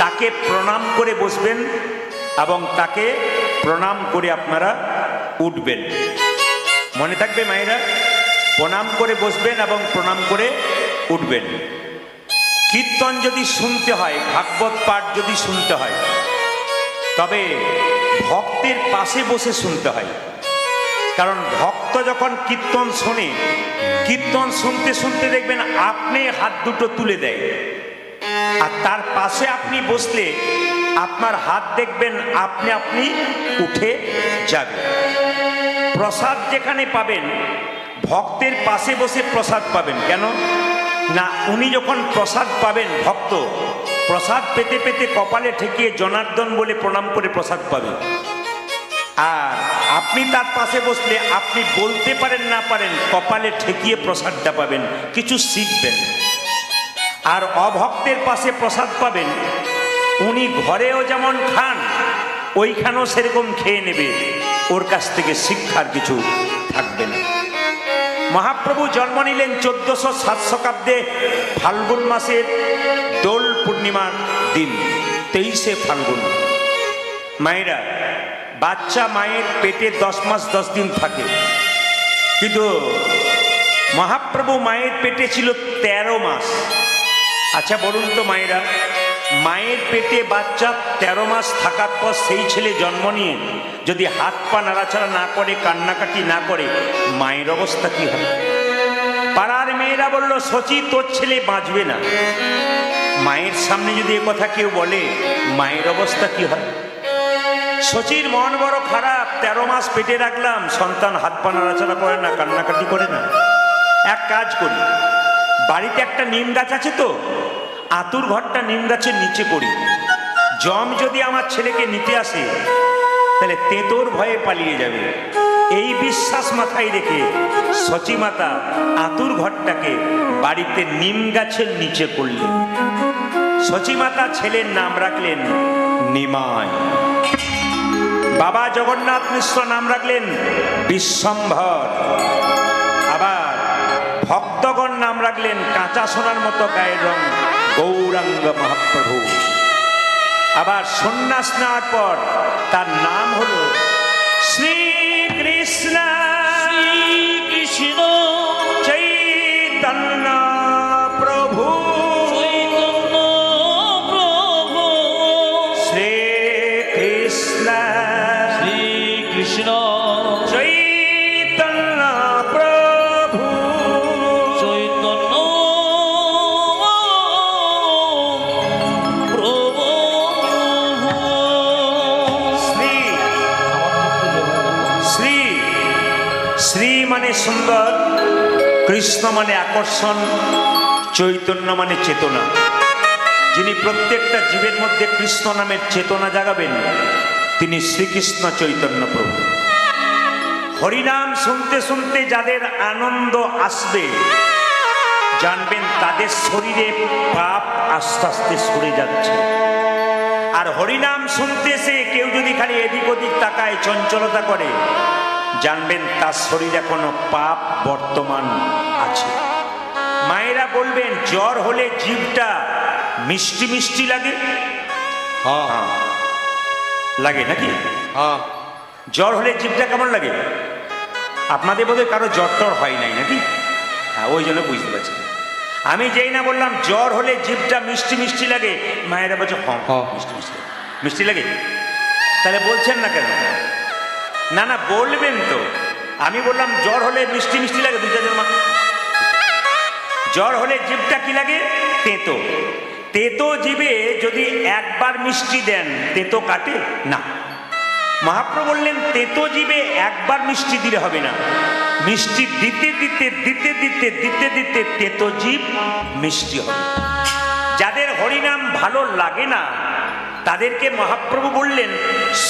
তাকে প্রণাম করে বসবেন এবং তাকে প্রণাম করে আপনারা উঠবেন। মনে থাকবে মায়েরা, প্রণাম করে বসবেন এবং প্রণাম করে উঠবেন। কীর্তন যদি শুনতে হয়, ভাগবত পাঠ যদি শুনতে হয়, তবে ভক্তের পাশে বসে শুনতে হয়। কারণ ভক্ত যখন কীর্তন শোনে, কীর্তন শুনতে শুনতে দেখবেন আপনি হাত দুটো তুলে দেয়, আর তার পাশে আপনি বসলে আপনার হাত দেখবেন আপনি আপনি উঠে যাবে। প্রসাদ যেখানে পাবেন, ভক্তের পাশে বসে প্রসাদ পাবেন। কেন না, উনি যখন প্রসাদ পাবেন, ভক্ত প্রসাদ পেতে পেতে কপালে ঠেকিয়ে জনার্দন বলে প্রণাম করে প্রসাদ পাবে। আর আপনি তার পাশে বসলে আপনি বলতে পারেন না পারেন, কপালে ঠেকিয়ে প্রসাদটা পাবেন, কিছু শিখবেন। আর অভক্তের পাশে প্রসাদ পাবেন, উনি ঘরেও যেমন খান ওইখানেও সেরকম খেয়ে নেবে, ওর কাছ থেকে শিক্ষার কিছু থাকবে না। মহাপ্রভু জন্ম নিলেন 1407 শতাব্দে ফাল্গুন মাসের দোল পূর্ণিমার দিন, 23শে ফাল্গুন। মায়েরা, বাচ্চা মায়ের পেটে 10 মাস 10 দিন থাকে, কিন্তু মহাপ্রভু মায়ের পেটে ছিল 13 মাস। আচ্ছা বলুন তো মায়েরা, মায়ের পেটে বাচ্চা 13 মাস থাকার পর সেই ছেলে জন্ম নিয়ে যদি হাত পা নাড়াচাড়া না করে, কান্নাকাটি না করে, মায়ের অবস্থা কি হবে? পাড়ার মেয়েরা বলল, সচি তোর ছেলে বাঁচবে না। মায়ের সামনে যদি এ কথা কেউ বলে, মায়ের অবস্থা কি হয়? সচির মন বড় খারাপ, 13 মাস পেটে রাখলাম, সন্তান হাত পা নাড়াচাড়া করে না, কান্নাকাটি করে না। এক কাজ করি, বাড়িতে একটা নিম গাছ আছে তো, আতুর ঘরটা নিম গাছের নিচে করি। জম যদি আমার ছেলেকে নিতে আসে, তাহলে তেতোর ভয়ে পালিয়ে যাবে। এই বিশ্বাস মাথায় রেখে সচী মাতা আতুর ঘরটাকে বাড়িতে নিম গাছের নিচে করলেন। সচী মাতা ছেলের নাম রাখলেন নিমাই। বাবা জগন্নাথ মিশ্র নাম রাখলেন বিশ্বম্ভর। আবার ভক্তগণ নাম রাখলেন কাঁচা সোনার মতো গায়ের রং গৌরাঙ্গ মহাপ্রভু। আবার সন্ন্যাস নেওয়ার পর তার নাম হলো শ্রীকৃষ্ণ। শ্রীকৃষ্ণ চৈতন্য প্রভু, চৈতন্য প্রভু, শ্রীকৃষ্ণ শ্রীকৃষ্ণ চৈতন্য প্রভু, চৈতন্য প্রভু। শ্রী শ্রী শ্রী মানে সুন্দর, কৃষ্ণ মানে আকর্ষণ, চৈতন্য মানে চেতনা। যিনি প্রত্যেকটা জীবের মধ্যে কৃষ্ণ নামের চেতনা জাগাবেন, তিনি শ্রীকৃষ্ণ চৈতন্য প্রভু। হরিনাম শুনতে শুনতে যাদের আনন্দ আসবে, জানবেন তাদের শরীরে পাপ আস্তে আস্তে সরে যাচ্ছে। আর হরিনাম শুনতে সে কেউ যদি খালি এদিক ওদিক তাকায়, চঞ্চলতা করে, জানবেন তার শরীরে এখনো পাপ বর্তমান আছে। মায়েরা বলবেন, জ্বর হলে জিভটা মিষ্টি মিষ্টি লাগে। হ্যাঁ লাগে নাকি? হ্যাঁ, জ্বর হলে জিভটা কেমন লাগে? আপনাদের বোধহয় কারো জ্বর টর হয় নাই নাকি? হ্যাঁ, ওই জন্য বুঝতে পারছি। আমি যেই না বললাম জ্বর হলে জিভটা মিষ্টি মিষ্টি লাগে, মায়েরা বলছে হ্যাঁ মিষ্টি মিষ্টি মিষ্টি লাগে। তাহলে বলছেন না কেন? না না বলবেন তো। আমি বললাম জ্বর হলে মিষ্টি মিষ্টি লাগে, 2-4 মা। জ্বর হলে জিভটা কি লাগে? তেতো। তেতো জিভে যদি একবার মিষ্টি দেন, তেতো কাটে না। মহাপ্রভু বললেন, তেতো জিভে একবার মিষ্টি দিলে হবে না, মিষ্টি দিতে দিতে দিতে দিতে দিতে দিতে তেতো জিভ মিষ্টি হবে। যাদের হরিনাম ভালো লাগে না, তাদেরকে মহাপ্রভু বললেন,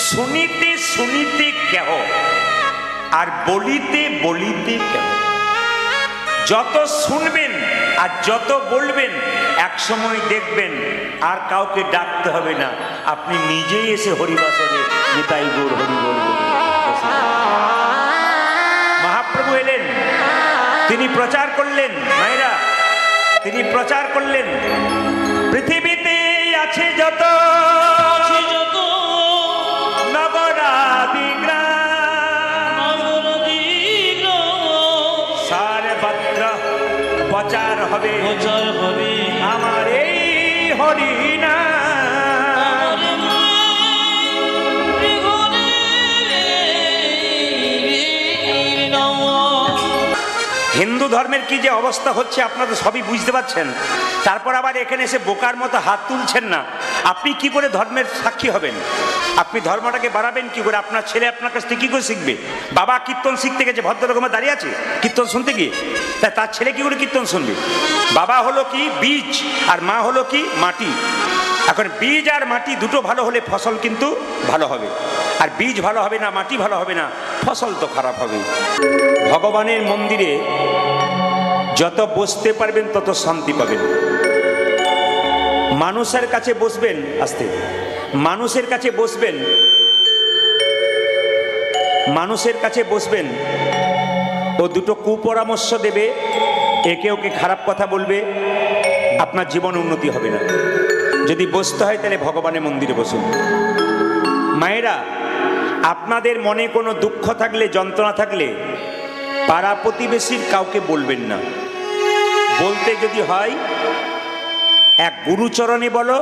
শুনিতে শুনিতে কেহ আর বলিতে বলিতে কেহ। যত শুনবেন আর যত বলবেন, এক সময় দেখবেন আর কাউকে ডাকতে হবে না, আপনি নিজেই এসে হরিবাসরে নিতাই গৌর হরি বলবেন। মহাপ্রভু এলেন, তিনি প্রচার করলেন। মায়েরা, তিনি প্রচার করলেন, পৃথিবীতে আছে যত হবে, প্রচার হবে আমার এই হরি নাম। হিন্দু ধর্মের কি যে অবস্থা হচ্ছে আপনারা তো সবই বুঝতে পারছেন, তারপর আবার এখানে এসে বোকার মতো হাত তুলছেন না। আপনি কি করে ধর্মের সাক্ষী হবেন? আপনি ধর্মটাকে বাড়াবেন কি করে? আপনার ছেলে আপনার কাছ থেকে কি করে শিখবে? বাবা কীর্তন শিখতে গেছে, ভদ্ররকমের দাঁড়িয়ে আছে কীর্তন শুনতে গিয়ে, তাই তার ছেলে কি করে কীর্তন শুনবে? বাবা হলো কি বীজ আর মা হলো কি মাটি। এখন বীজ আর মাটি দুটো ভালো হলে ফসল কিন্তু ভালো হবে, আর বীজ ভালো হবে না, মাটি ভালো হবে না, ফসল তো খারাপ হবে। ভগবানের মন্দিরে যত বসতে পারবেন তত শান্তি পাবেন। মানুষের কাছে বসবেন, আস্তে, মানুষের কাছে বসবেন, মানুষের কাছে বসবেন, ও দুটো কুপরামর্শ দেবে, একে ওকে খারাপ কথা বলবে, আপনার জীবন উন্নতি হবে না। যদি বসতে হয় তাহলে ভগবানের মন্দিরে বসুন। মায়েরা, আপনাদের মনে কোনো দুঃখ থাকলে, যন্ত্রণা থাকলে পাড়া প্রতিবেশীর কাউকে বলবেন না। বলতে যদি হয় এক গুরুচরণে বলো,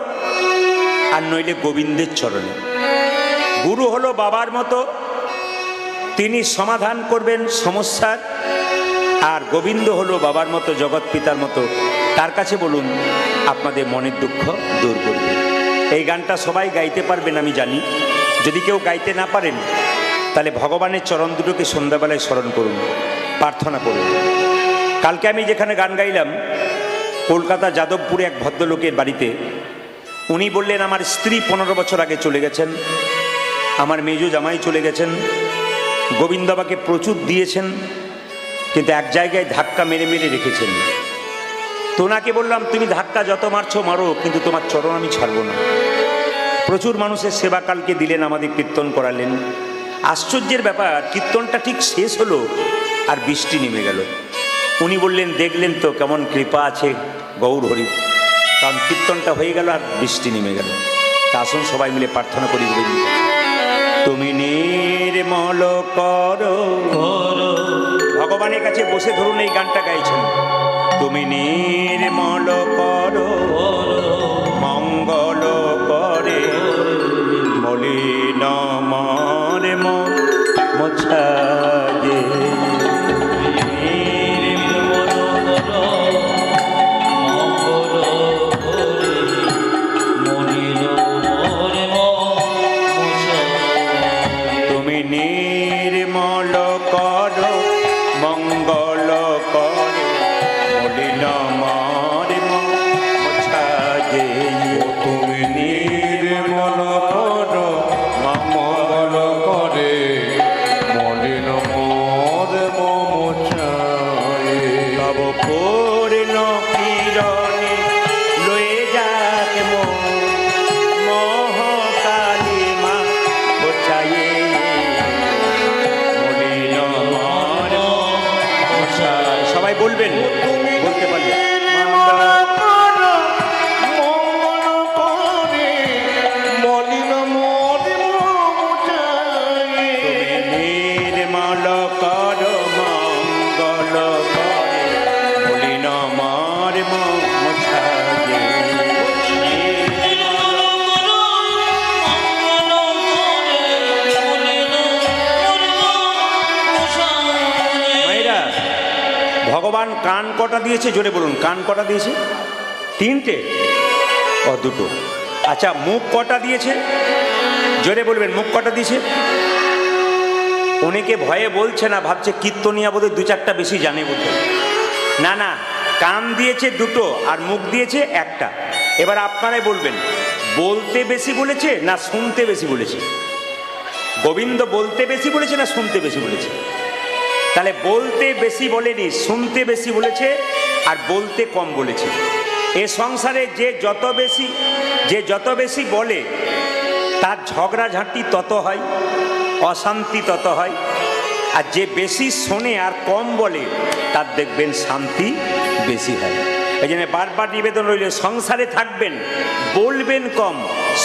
আর নইলে গোবিন্দের চরণে। গুরু হলো বাবার মতো, তিনি সমাধান করবেন সমস্যার, আর গোবিন্দ হলো বাবার মতো, জগৎ পিতার মতো, তার কাছে বলুন, আপনাদের মনের দুঃখ দূর করবে। এই গানটা সবাই গাইতে পারবেন আমি জানি। যদি কেউ গাইতে না পারেন তাহলে ভগবানের চরণ দুটোকে সন্ধ্যাবেলায় স্মরণ করুন, প্রার্থনা করুন। কালকে আমি যেখানে গান গাইলাম, কলকাতা যাদবপুরে এক ভদ্রলোকের বাড়িতে, উনি বললেন আমার স্ত্রী 15 বছর আগে চলে গেছেন, আমার মেজো জামাই চলে গেছেন, গোবিন্দ বাবাকে প্রচুর দিয়েছেন, কিন্তু এক জায়গায় ধাক্কা মেরে মেরে রেখেছেন। তো ওনাকে বললাম, তুমি ধাক্কা যত মারছো মারো, কিন্তু তোমার চরণ আমি ছাড়বো না। প্রচুর মানুষের সেবা কালকে দিলেন, আমাদের কীর্তন করালেন। আশ্চর্যের ব্যাপার, কীর্তনটা ঠিক শেষ হলো আর বৃষ্টি নেমে গেল। উনি বললেন, দেখলেন তো কেমন কৃপা আছে গৌর হরি, কারণ কীর্তনটা হয়ে গেল আর বৃষ্টি নেমে গেল। তা আসুন সবাই মিলে প্রার্থনা করি, তুমি নির্মল করো। ভগবানের কাছে বসে ধরুন এই গানটা গাইছেন, তুমি নির্মল করো, মঙ্গল করে, মলিন মর মোছাগে। তুমি নির্মল করো, মঙ্গল করে, মলিন মর মোছাগে। তুমি নির্মল করো, মঙ্গল করে, মলিন মোর মোছায়ে। তব পূর্ণ কিরণে লয়ে যাক মহাকালী মা মোছায়ে, মলিন মর মোছায়ে। সবাই বলবেন, বলতে পারলে নির্মল কর, মঙ্গল করে, মলিন মর মোছায়ে। মায়েরা, ভগবান কান কটা দিয়েছে? জোরে বলুন, কান কটা দিয়েছে? 3টে? ও 2টো। আচ্ছা, মুখ কটা দিয়েছে? জোরে বলবেন, মুখ কটা দিয়েছে? অনেকে ভয়ে বলছে না, ভাবছে কীর্তনিয়া বোধহয় 2-4টা বেশি জানে বলতে। না না, কান দিয়েছে 2টো আর মুখ দিয়েছে 1টা। এবার আপনারাই বলবেন, বলতে বেশি বলেছে না শুনতে বেশি বলেছে? গোবিন্দ বলতে বেশি বলেছে না শুনতে বেশি বলেছে? তাহলে বলতে বেশি বলেনি, শুনতে বেশি বলেছে, আর বলতে কম বলেছে। এ সংসারে যে যত বেশি বলে তার ঝগড়াঝাঁটি তত হয়, অশান্তি তত হয়। আর যে বেশি শোনে আর কম বলে তার দেখবেন শান্তি বেশি হয়। এই জন্য বারবার নিবেদন রইল, সংসারে থাকবেন, বলবেন কম,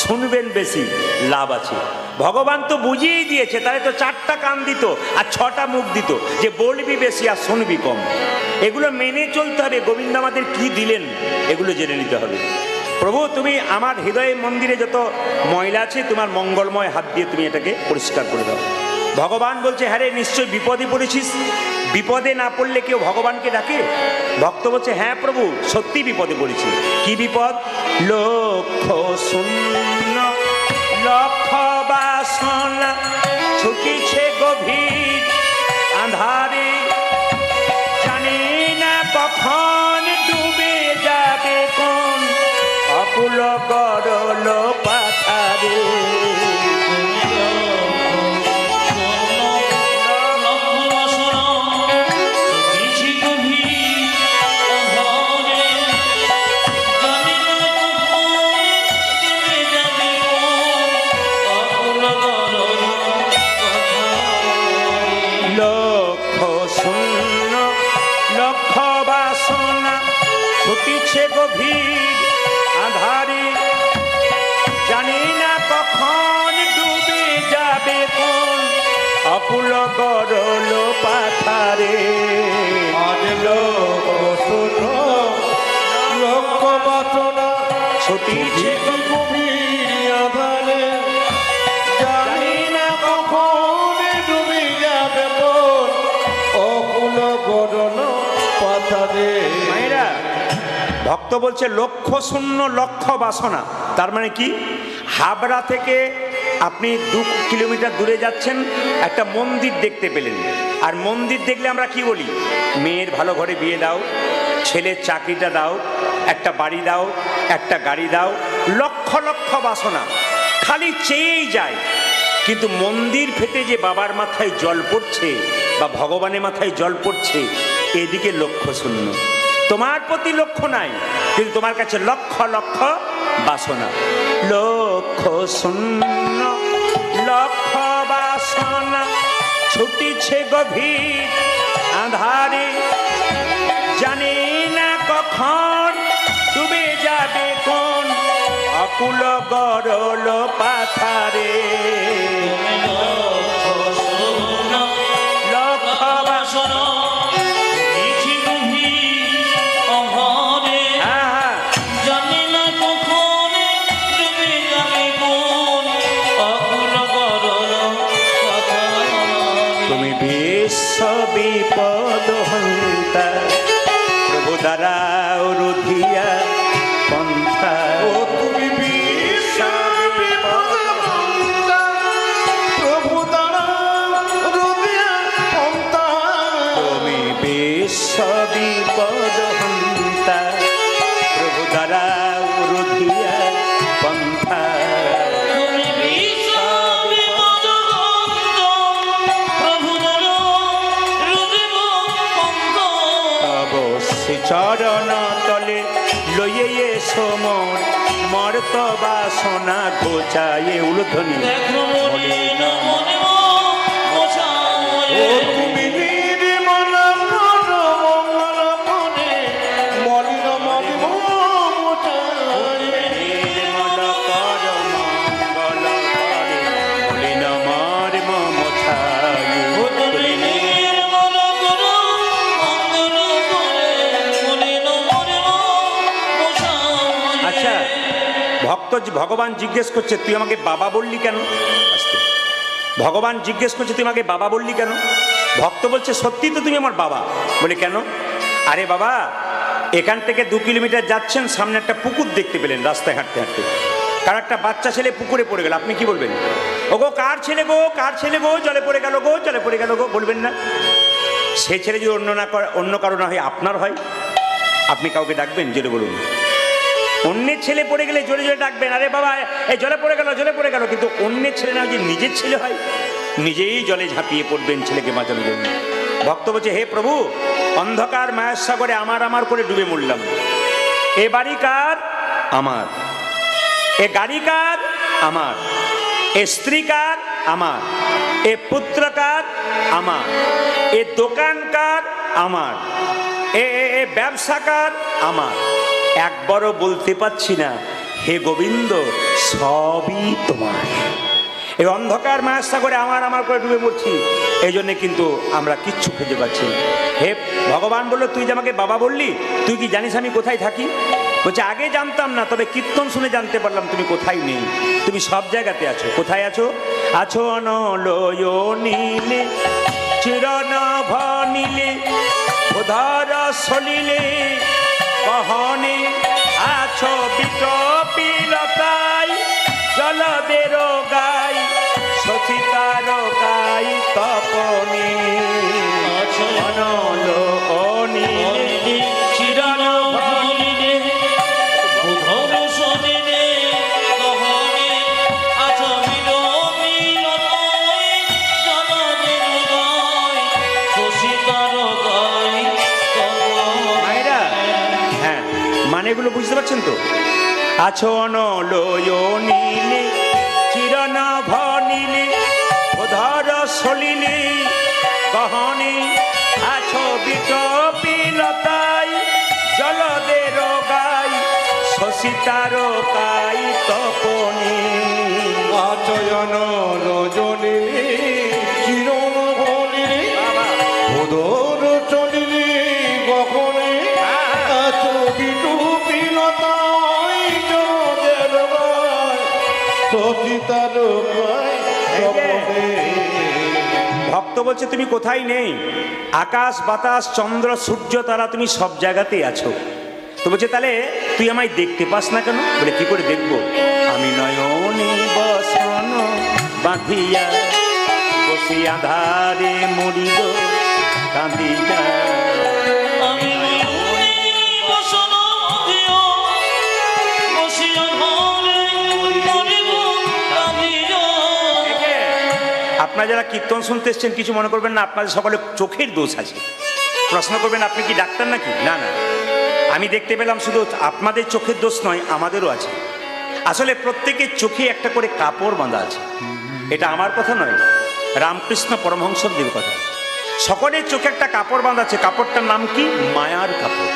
শুনবেন বেশি, লাভ আছে। ভগবান তো বুঝিয়েই দিয়েছে, তাহলে তো 4টা কান দিত আর 6টা মুখ দিত, যে বলবি বেশি আর শুনবি কম। এগুলো মেনে চলতে হবে। গোবিন্দ আমাদের কি দিলেন এগুলো জেনে নিতে হবে। প্রভু, তুমি আমার হৃদয়ে মন্দিরে যত ময়লা আছে তোমার মঙ্গলময় হাত দিয়ে তুমি এটাকে পরিষ্কার করে দাও। ভগবান বলছে, হ্যাঁ রে, নিশ্চয় বিপদে পড়েছিস। বিপদে না পড়লে কেউ ভগবানকে ডাকে? ভক্ত বলছে, হ্যাঁ প্রভু, সত্যি বিপদে পড়েছি। কি বিপদ? লক্ষ শূন্য লক্ষ বাসনা ছুটিছে গভীর আঁধারে, জানি না কখন ডুবে যাবে কোন অকুল গরল পাথারে। লক্ষ শূন্য লক্ষ বাসনা ছুটিছে গভীর আধারে, জানি না কখন ডুবে যাবে কোন অকুল গরল পাথারে। আজ লক্ষ শূন্য লক্ষ বাসনা ছুটিছে গভীর আধারে, জানি না কখন ডুবে যাবে কোন অকুল গরল পাথারে। মায়েরা, ভক্ত বলছে লক্ষ শূন্য লক্ষ বাসনা। তার মানে কি? হাবড়া থেকে আপনি 2 কিলোমিটার দূরে যাচ্ছেন, একটা মন্দির দেখতে পেলেন। আর মন্দির দেখলে আমরা কি বলি? মেয়ের ভালো ঘরে বিয়ে দাও, ছেলের চাকরিটা দাও, একটা বাড়ি দাও, একটা গাড়ি দাও। লক্ষ লক্ষ বাসনা খালি চেয়েই যায়। কিন্তু মন্দির ফেটে যে বাবার মাথায় জল পড়ছে বা ভগবানের মাথায় জল পড়ছে, এদিকে লক্ষ্য শূন্য। তোমার প্রতি লক্ষ্য নাই, কিন্তু তোমার কাছে লক্ষ লক্ষ বাসনা। লক্ষ শূন্য লক্ষ বাসনা ছুটিছে গভীর আঁধারে, জানি না কখন ডুবে যাবে কোন অকুল গরল পাথারে। লক্ষ বাসনা বিপদ হন্তা, প্রভু দ্বারা রুধিয়া পন্থা। ও তুমি বিশ্ব বিপদ হন্তা, প্রভু দ্বারা রুধিয়া পন্থা। তুমি বিশ্ব বিপদ হন্তা, প্রভু দ্বারা রুধিয়া পন্থা। চরণ তলে লইয়ে এসো মোর মর্ত বাসনা ঘোচায়ে উলধ্বনি। ও তুমি নির্মল মন মঙ্গল করে, মলিন মলিন মোছায়ে। নির্মল কর মঙ্গল করে, মলিন মর্ম মোছায়ে। আচ্ছা, ভক্ত ভগবান জিজ্ঞেস করছে, তুই আমাকে বাবা বললি কেন? আস্তে। ভগবান জিজ্ঞেস করছে, তুই আমাকে বাবা বললি কেন? ভক্ত বলছে, সত্যি তো তুমি আমার বাবা। বলে কেন? আরে বাবা, এখান থেকে 2 কিলোমিটার যাচ্ছেন, সামনে একটা পুকুর দেখতে পেলেন রাস্তায় হাঁটতে হাঁটতে। কার একটা বাচ্চা ছেলে পুকুরে পড়ে গেল, আপনি কি বলবেন? ও গো, কার ছেলে গো, কার ছেলে গো, জলে পড়ে গেল গো, জলে পড়ে গেল গো, বলবেন না? সে ছেলে যদি অন্য কারো না হয়, আপনার হয়, আপনি কাউকে ডাকবেন? জোরে বলুন। অন্যের ছেলে পড়ে গেলে জোরে জোরে ডাকবেন, আরে বাবা এই জলে পড়ে গেল, জলে পড়ে গেল। কিন্তু অন্যের ছেলে না, যে নিজের ছেলে হয়, নিজেই জলে ঝাঁপিয়ে পড়বেন ছেলেকে বাঁচানোর জন্য। ভক্ত বলছে, হে প্রভু, অন্ধকার মায়ের সাগরে আমার আমার করে ডুবে মরলাম। এ বাড়ি কার? আমার। এ গাড়ি কার? আমার। এ স্ত্রী কার? আমার। এ পুত্র কার? আমার। এ দোকান কার? আমার। এ ব্যবসা কার? আমার। একবারও বলতে পারছি না, হে গোবিন্দ সবই তোমার। এই অন্ধকার মায়ার সাগরে আমার করে ডুবে পড়ছি, এই জন্য কিন্তু আমরা কিচ্ছু খুঁজে পাচ্ছি না। হে ভগবান বললো, তুই যে আমাকে বাবা বললি, তুই কি জানিস আমি কোথায় থাকি? বলছে আগে জানতাম না, তবে কীর্তন শুনে জানতে পারলাম তুমি কোথায় নেই। তুমি সব জায়গাতে আছো। কোথায় আছো? আছো অনলয় নীলে চিরনভ নীলে উধার সলিলে কহনে আছো বিটপিলতাই জলদের গাই সচিতার গাই তপনে আছো অনলয় নীলে চিরনভ নীলে উধার সলিলে কহনে আছো বিটপিলতাই জলদের গাই সচিতার গাই মায়েরা, হ্যাঁ মানে এগুলো বুঝতে পারছেন তো? আছো অনলয় নীলে চিরনভ নীলে উধার সলিলে গহনে আছো বিটপিলতাই জলদের গাই শশিতার কাই তপনে আচয়ন রজনী চিরন ভলিনি উদর চলিনি গগনে আছো বিটু পিলতাই জলের গায় সচিতার গায় তপনে। ভক্ত বলছে তুমি কোথায় নেই? আকাশ বাতাস চন্দ্র সূর্য তারা তুমি সব জায়গাতেই আছো। তো বলছে তাহলে তুই আমায় দেখতে পাস না কেন? বলে কি করে দেখবো? আমি নয়নে বসন বাঁধিয়া বসি আধারে মরিব কাঁদিয়া। আমি বসন বাঁধিয়া বসিয়া ঘরে মরিব কাঁদিয়া। আপনারা যারা কীর্তন শুনতে এসছেন কিছু মনে করবেন না, আপনাদের সকলে চোখের দোষ আছে। প্রশ্ন করবেন আপনি কি ডাক্তার নাকি? না না, আমি দেখতে পেলাম শুধু আপনাদের চোখের দোষ নয়, আমাদেরও আছে। আসলে প্রত্যেকের চোখে একটা করে কাপড় বাঁধা আছে। এটা আমার কথা নয়, রামকৃষ্ণ পরমহংসদেবের কথা। সকলের চোখে একটা কাপড় বাঁধা আছে। কাপড়টার নাম কি? মায়ার কাপড়।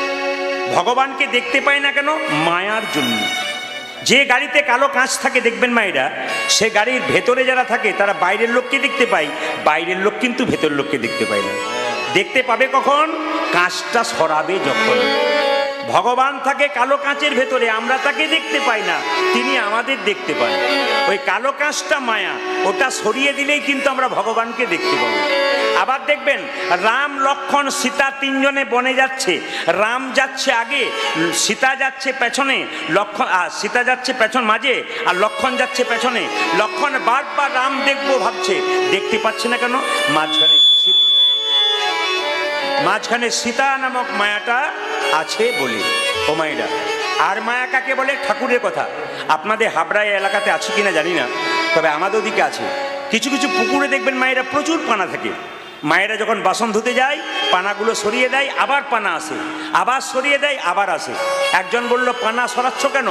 ভগবানকে দেখতে পাই না কেন? মায়ার জন্য। যে গাড়িতে কালো কাঁচ থাকে দেখবেন মায়েরা, সে গাড়ির ভেতরে যারা থাকে তারা বাইরের লোককে দেখতে পায়, বাইরের লোক কিন্তু ভেতর লোককে দেখতে পায় না। দেখতে পাবে কখন? কাঁচটা সরাবে যখন। ভগবান থাকে কালো কাঁচের ভেতরে, আমরা তাকে দেখতে পাই না, তিনি আমাদের দেখতে পান। ওই কালো কাঁচটা মায়া, ওটা সরিয়ে দিলেই কিন্তু আমরা ভগবানকে দেখতে পাবো। আবার দেখবেন রাম লক্ষ্মণ সীতা তিনজনে বনে যাচ্ছে, রাম যাচ্ছে আগে, সীতা যাচ্ছে পেছনে, সীতা যাচ্ছে পেছন মাঝে, আর লক্ষ্মণ যাচ্ছে পেছনে। লক্ষ্মণ বারবার রাম দেখবো ভাবছে, দেখতে পাচ্ছে না কেন? মাঝখানে সীতা নামক মায়াটা আছে বলে। ও মায়েরা, আর মায়া কাকে বলে? ঠাকুরের কথা। আপনাদের হাবড়ায় এলাকাতে আছে কিনা জানি না, তবে আমাদের ওদিকে আছে। কিছু কিছু পুকুরে দেখবেন মায়েরা প্রচুর পানা থাকে। মায়েরা যখন বাসন ধুতে যায়, পানাগুলো সরিয়ে দেয়, আবার পানা আসে, আবার সরিয়ে দেয়, আবার আসে। একজন বলল, পানা সরাচ্ছ কেন?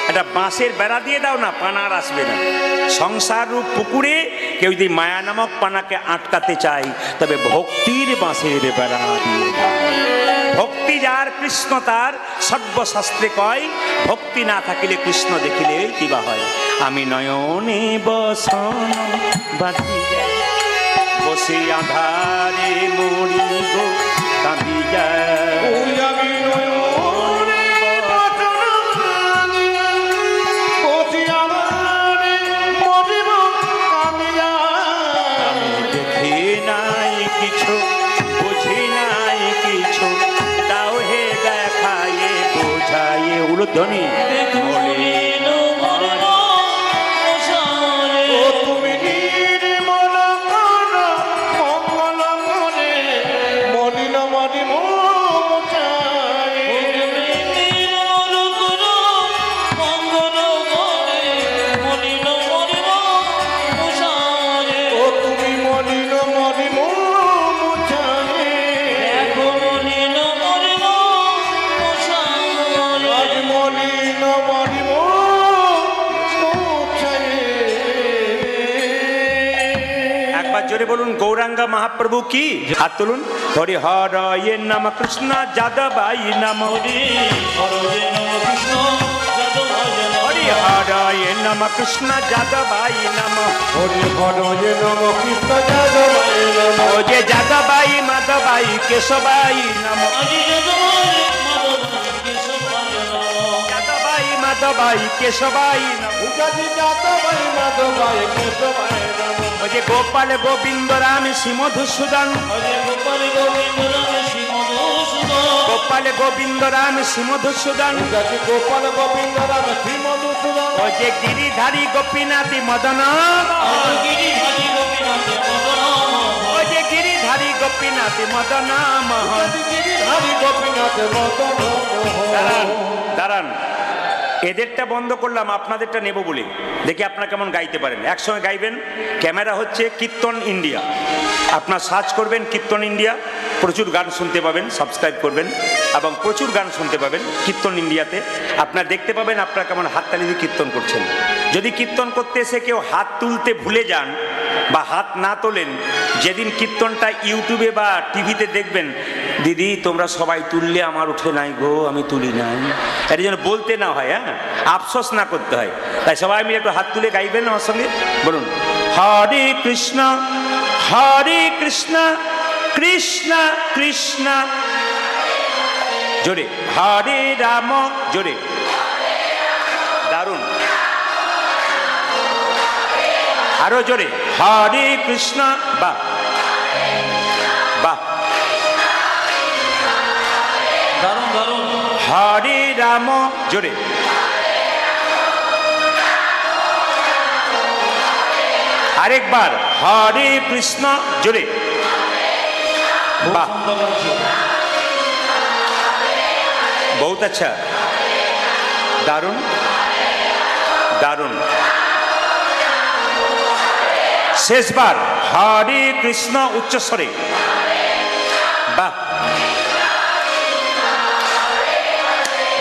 একটা বাঁশের বেড়া দিয়ে দাও না, পানা আর আসবে না। সংসার রূপ পুকুরে কেউ যদি মায়া নামক পানাকে আটকাতে চায়, তবে ভক্তির বাঁশের বেড়া দিয়ে দাও। ভক্তি যার কৃষ্ণ তার, সর্বশাস্ত্রে কয়, ভক্তি না থাকিলে কৃষ্ণ দেখিলে কিবা হয়। আমি নয়নে বসন বাঁধিয়া বসে আধারে মরিব কাঁদিয়া। ওই আমি নয়নে বসন বাঁধিয়া বসিয়া ঘরে মরিব কাঁদিয়া। আমি দেখি নাই কিছু, বুঝি নাই কিছু, দাও হে দেখায়ে বোঝায়ে। উলুধ্বনি মলিন মরিব মশারে। ও তুমি নির্মল কর মঙ্গল করে মলিন মরিব মশারে। নির্মল কর মঙ্গল করে মলিন মরিব মশারে। ও তুমি মলিন মরিব মশারে। দেখো মলিন মরিব মশারে। আজ মলিন মরিব মশারে। একবার জোরে বলুন গৌরাঙ্গ মহাপ্রভু কি? হাত তুলুন। হরি হর নাম কৃষ্ণ যাদবাই নাম, হরি হরে নম কৃষ্ণ যাদবায় নমঃ। হরি হরয়ে নম কৃষ্ণ যাদবাই নম হরি হরয়ে নম কৃষ্ণ যাদবায় নম ও যে যাদবাই মাধবাই কেশবাই নম যাদবাই মাধবাই কেশবাই নম উজাজি যাদবায় মাধবায় কেশবায় নম ও যে গোপাল গোবিন্দ রাম শ্রী মধুসূদন গোপাল গোবিন্দ রাম শ্রী মধুসূদন উজাজি গোপাল গোবিন্দ রাম শ্রী মধুসূদন ও যে গিরিধারী গোপীনাথী মদন ও যে গিরিধারী গোপীনাথী মদন মোহন উজাজি গিরিধারী গোপীনাথ মদন দাঁড়ান দাঁড়ান এদেরটা বন্ধ করলাম আপনাদেরটা নেব বলে দেখি আপনারা কেমন গাইতে পারেন একসঙ্গে গাইবেন ক্যামেরা হচ্ছে কীর্তন ইন্ডিয়া আপনার সার্চ করবেন কীর্তন ইন্ডিয়া প্রচুর গান শুনতে পাবেন সাবস্ক্রাইব করবেন এবং প্রচুর গান শুনতে পাবেন কীর্তন ইন্ডিয়াতে আপনারা দেখতে পাবেন আপনারা কেমন হাততালি দিয়ে কীর্তন করছেন যদি কীর্তন করতে এসে কেউ হাত তুলতে ভুলে যান বা হাত না তোলেন যেদিন কীর্তনটা ইউটিউবে বা টিভিতে দেখবেন দিদি তোমরা সবাই তুললে আমার উঠে নাই গো আমি তুলি নাই এর জন্য বলতে না হয় হ্যাঁ আফসোস না করতে হয় তাই সবাই মিলে একটু হাত তুলে গাইবেন আমার সঙ্গে বলুন হরে কৃষ্ণ কৃষ্ণ কৃষ্ণ জোরে হরে রাম জোরে দারুণ আরো জোরে হরে কৃষ্ণ বাহ বাহ দারুণ দারুণ হরে রাম জোরে আরেকবার হরে কৃষ্ণ জোরে বাহ বহুত আচ্ছা দারুণ দারুণ শেষবার হরে কৃষ্ণ উচ্চস্বরে বাহ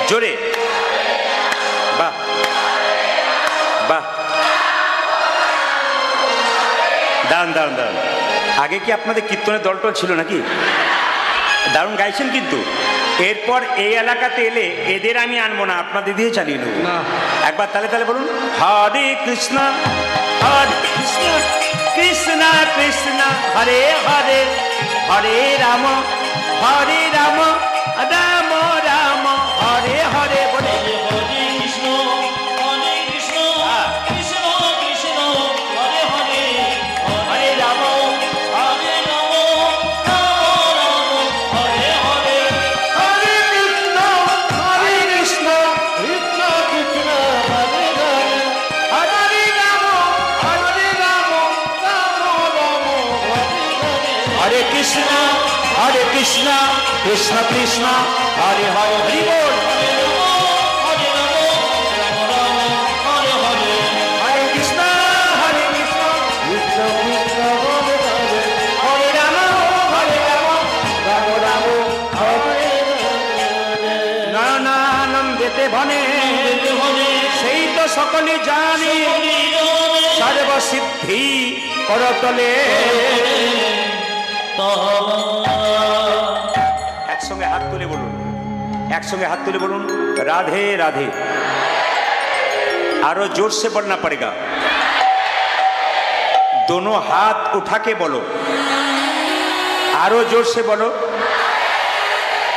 জোরে বাহ বাহ দারুণ দারুণ দারুণ আগে কি আপনাদের কীর্তনের দলটল ছিল নাকি দারুণ গাইছেন কিন্তু এরপর এই এলাকাতে এলে এদের আমি আনবো না আপনাদের দিয়ে চালিয়ে নেবো একবার তালে তালে বলুন হরে কৃষ্ণ কৃষ্ণ কৃষ্ণ হরে হরে হরে রাম রাম রাম হরে হরে বলে হরে রাম হরে কৃষ্ণ কৃষ্ণ কৃষ্ণ কৃষ্ণ হরে হরে হরে রাম রাম রাম হরে কৃষ্ণ কৃষ্ণ কৃষ্ণ হরে হরে হরি বল হরে কৃষ্ণ কৃষ্ণ কৃষ্ণ হরে হরে হরে রাম রাম রাম হরে নয়নানন্দেতে ভনে সেই তো সকলে জানি সর্বসিদ্ধি করতলে একসঙ্গে হাত তুলে বলুন একসঙ্গে हाथ तुले बोलूं राधे राधे। आरो जोर से बोलना पड़ेगा, दोनों हाथ उठा के बोलो, आरो जोर से बोलो।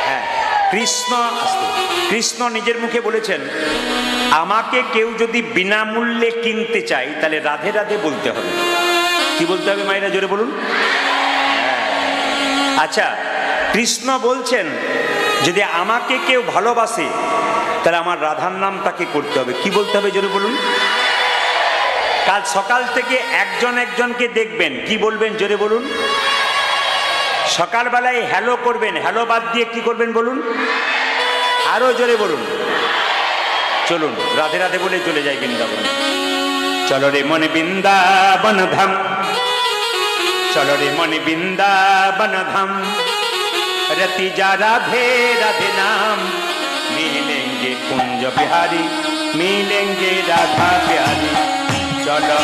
হ্যাঁ, কৃষ্ণ নিজের মুখে বলেছেন আমাকে কেউ যদি বিনামূল্যে কিনতে চায় তাহলে রাধে রাধে বলতে হবে। কি বলতে হবে মায়েরা জোরে বলুন। আচ্ছা, কৃষ্ণ বলছেন যদি আমাকে কেউ ভালোবাসে তাহলে আমার রাধার নাম তাকে করতে হবে। কি বলতে হবে জোরে বলুন। কাল সকাল থেকে একজন একজনকে দেখবেন, কি বলবেন জোরে বলুন। সকালবেলায় হ্যালো করবেন, হ্যালো বাদ দিয়ে কি করবেন বলুন, আরো জোরে বলুন। চলুন রাধে রাধে বলে চলে যাই বৃন্দাবন। চলো রে মনে বৃন্দাবন ধাম, চলো রে মনে বৃন্দাবন ধাম, रति जा राधे राधे नाम, मिलेंगे कुंज बिहारी, मिलेंगे राधा बिहारी। चलो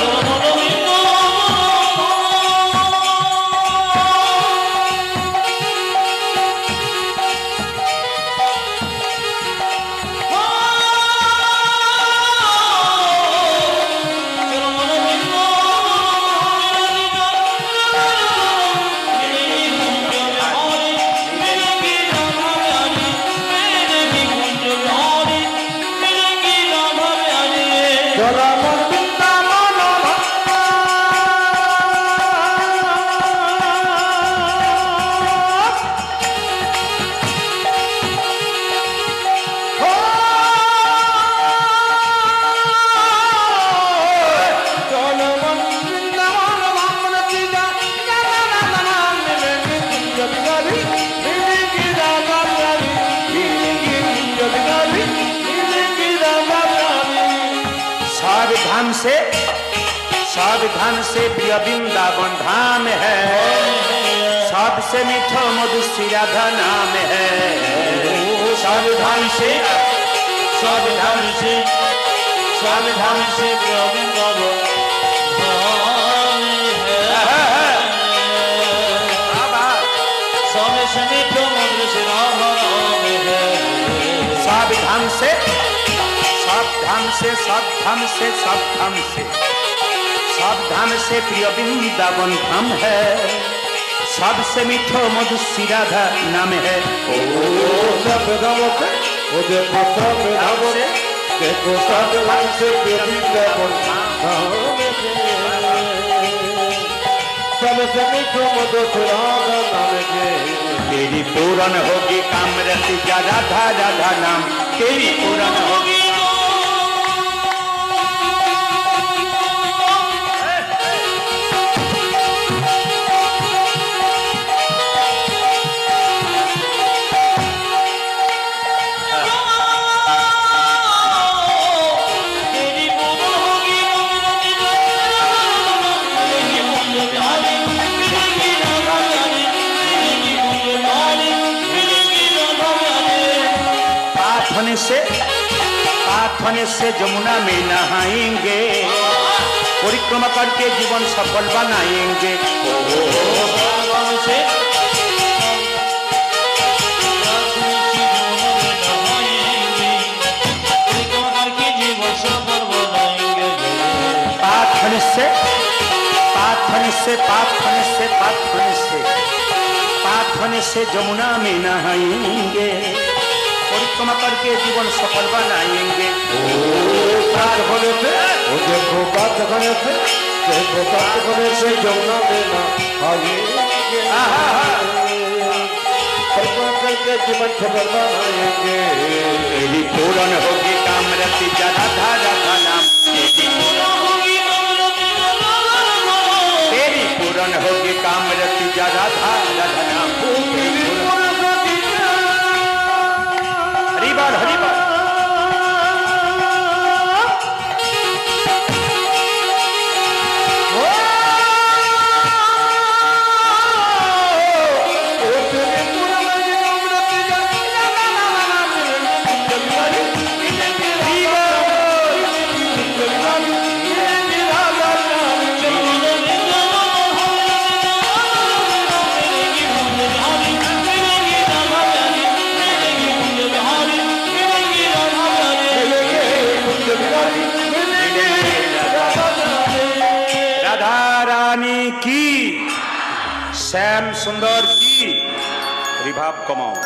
से प्रिय वृंदावन धाम है, सबसे मीठो मधु श्री राधा नाम है। सावधान से प्रिय वृंदावन धाम है। सबसे मीठो मधुर श्री राधा नाम है। सावधान से प्रिय वृंदावन धाम है, सबसे मीठो मधु श्री राधा नाम है। देखो सावधान से प्रिय वृंदावन धाम है। सबसे मीठो मधु श्री राधा नाम है। तेरी पूरन होगी कामरति जा राधा राधा नाम, तेरी पूरन होगी। पाथने से जमुना में नहाएंगे, परिक्रमा करके जीवन सफल बनाएंगे। पाथने से जमुना में नहाएंगे, परिक्रमा करके जीवन सफल बनाएंगे। देखो से जमुना में नहाएंगे, परिक्रमा करके जीवन सफल बनाएंगे। तेरी पूरन होगी कामरति जा राधा राधा नाम, तेरी पूरन होगी कामरति जा राधा राधा नाम। हरि बाल की, श्याम सुंदर की रिभाव कमाओ।